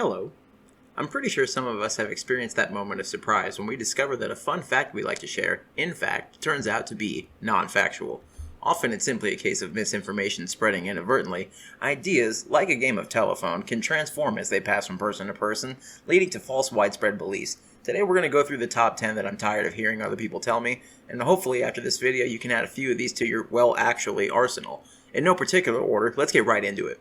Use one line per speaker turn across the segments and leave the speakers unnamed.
Hello. I'm pretty sure some of us have experienced that moment of surprise when we discover that a fun fact we like to share, in fact, turns out to be non-factual. Often it's simply a case of misinformation spreading inadvertently. Ideas, like a game of telephone, can transform as they pass from person to person, leading to false widespread beliefs. Today we're going to go through the top 10 that I'm tired of hearing other people tell me, and hopefully after this video you can add a few of these to your, actually, arsenal. In no particular order, let's get right into it.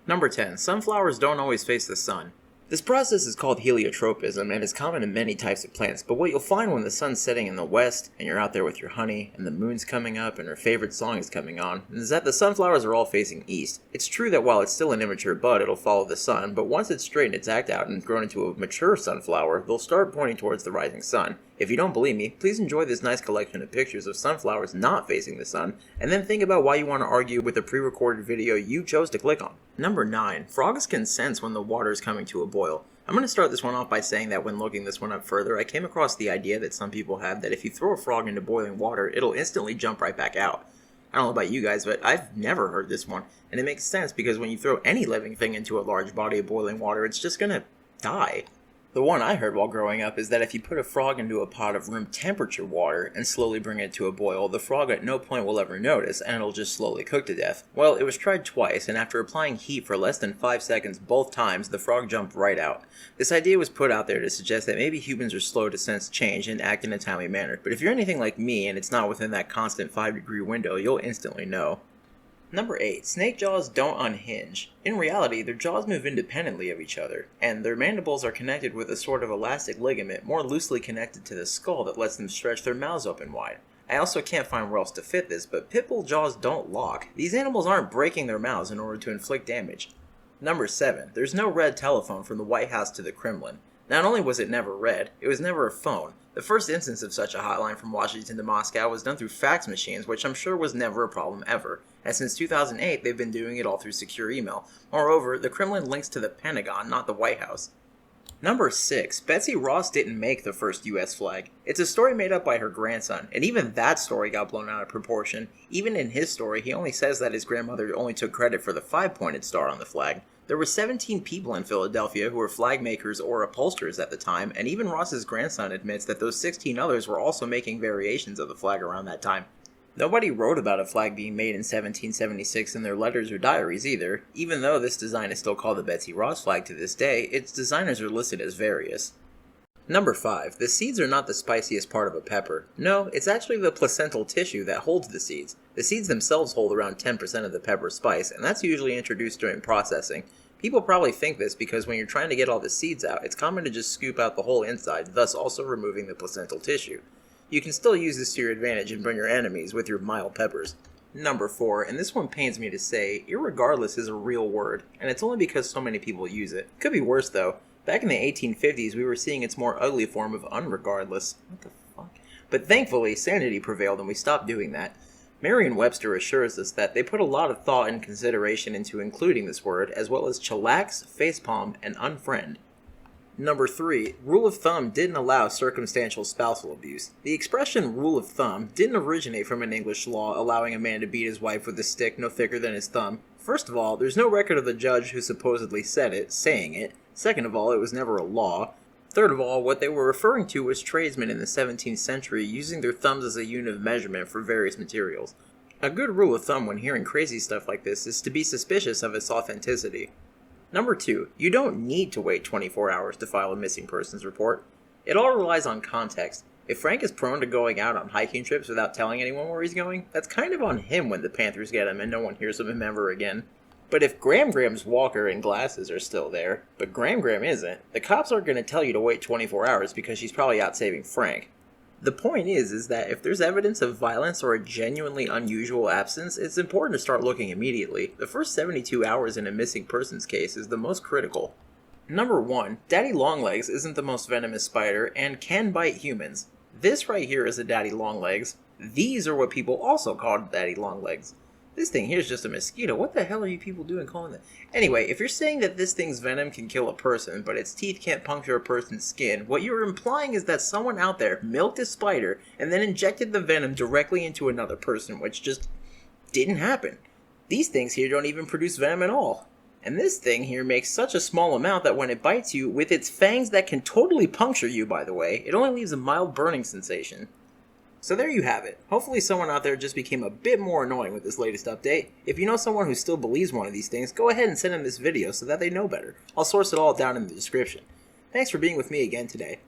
Number 10. Sunflowers don't always face the sun. This process is called heliotropism and is common in many types of plants, but what you'll find when the sun's setting in the west and you're out there with your honey and the moon's coming up and her favorite song is coming on is that the sunflowers are all facing east. It's true that while it's still an immature bud, it'll follow the sun, but once it's straightened its act out and grown into a mature sunflower, they'll start pointing towards the rising sun. If you don't believe me, please enjoy this nice collection of pictures of sunflowers not facing the sun, and then think about why you want to argue with the pre-recorded video you chose to click on. Number 9. Frogs can sense when the water is coming to a boil. I'm going to start this one off by saying that when looking this one up further, I came across the idea that some people have that if you throw a frog into boiling water, it'll instantly jump right back out. I don't know about you guys, but I've never heard this one, and it makes sense because when you throw any living thing into a large body of boiling water, it's just going to die. The one I heard while growing up is that if you put a frog into a pot of room temperature water and slowly bring it to a boil, the frog at no point will ever notice and it'll just slowly cook to death. Well, it was tried twice, and after applying heat for less than 5 seconds both times, the frog jumped right out. This idea was put out there to suggest that maybe humans are slow to sense change and act in a timely manner, but if you're anything like me and it's not within that constant 5-degree window, you'll instantly know. Number 8. Snake jaws don't unhinge. In reality, their jaws move independently of each other, and their mandibles are connected with a sort of elastic ligament more loosely connected to the skull that lets them stretch their mouths open wide. I also can't find where else to fit this, but pit bull jaws don't lock. These animals aren't breaking their mouths in order to inflict damage. Number 7. There's no red telephone from the White House to the Kremlin. Not only was it never red, it was never a phone. The first instance of such a hotline from Washington to Moscow was done through fax machines, which I'm sure was never a problem ever. And since 2008, they've been doing it all through secure email. Moreover, the Kremlin links to the Pentagon, not the White House. Number 6. Betsy Ross didn't make the first US flag. It's a story made up by her grandson, and even that story got blown out of proportion. Even in his story, he only says that his grandmother only took credit for the 5-pointed star on the flag. There were 17 people in Philadelphia who were flag makers or upholsterers at the time, and even Ross's grandson admits that those 16 others were also making variations of the flag around that time. Nobody wrote about a flag being made in 1776 in their letters or diaries either. Even though this design is still called the Betsy Ross flag to this day, its designers are listed as various. Number 5. The seeds are not the spiciest part of a pepper. No, it's actually the placental tissue that holds the seeds. The seeds themselves hold around 10% of the pepper spice, and that's usually introduced during processing. People probably think this because when you're trying to get all the seeds out, it's common to just scoop out the whole inside, thus also removing the placental tissue. You can still use this to your advantage and burn your enemies with your mild peppers. Number 4, and this one pains me to say, irregardless is a real word, and it's only because so many people use it. Could be worse though. Back in the 1850s, we were seeing its more ugly form of unregardless. What the fuck? But thankfully, sanity prevailed and we stopped doing that. Merriam-Webster assures us that they put a lot of thought and consideration into including this word, as well as chillax, facepalm, and unfriend. Number 3. Rule of thumb didn't allow circumstantial spousal abuse. The expression rule of thumb didn't originate from an English law allowing a man to beat his wife with a stick no thicker than his thumb. First of all, there's no record of the judge who supposedly said it, saying it. Second of all, it was never a law. Third of all, what they were referring to was tradesmen in the 17th century using their thumbs as a unit of measurement for various materials. A good rule of thumb when hearing crazy stuff like this is to be suspicious of its authenticity. Number 2. You don't need to wait 24 hours to file a missing persons report. It all relies on context. If Frank is prone to going out on hiking trips without telling anyone where he's going, that's kind of on him when the Panthers get him and no one hears of him ever again. But if Gram's walker and glasses are still there, but Gram isn't, the cops aren't going to tell you to wait 24 hours because she's probably out saving Frank. The point is that if there's evidence of violence or a genuinely unusual absence, it's important to start looking immediately. The first 72 hours in a missing persons case is the most critical. Number 1. Daddy Longlegs isn't the most venomous spider and can bite humans. This right here is a daddy longlegs. These are what people also call daddy longlegs. This thing here is just a mosquito. What the hell are you people doing calling it? Anyway, if you're saying that this thing's venom can kill a person, but its teeth can't puncture a person's skin, what you're implying is that someone out there milked a spider and then injected the venom directly into another person, which just didn't happen. These things here don't even produce venom at all. And this thing here makes such a small amount that when it bites you, with its fangs that can totally puncture you, by the way, it only leaves a mild burning sensation. So there you have it. Hopefully someone out there just became a bit more annoying with this latest update. If you know someone who still believes one of these things, go ahead and send them this video so that they know better. I'll source it all down in the description. Thanks for being with me again today.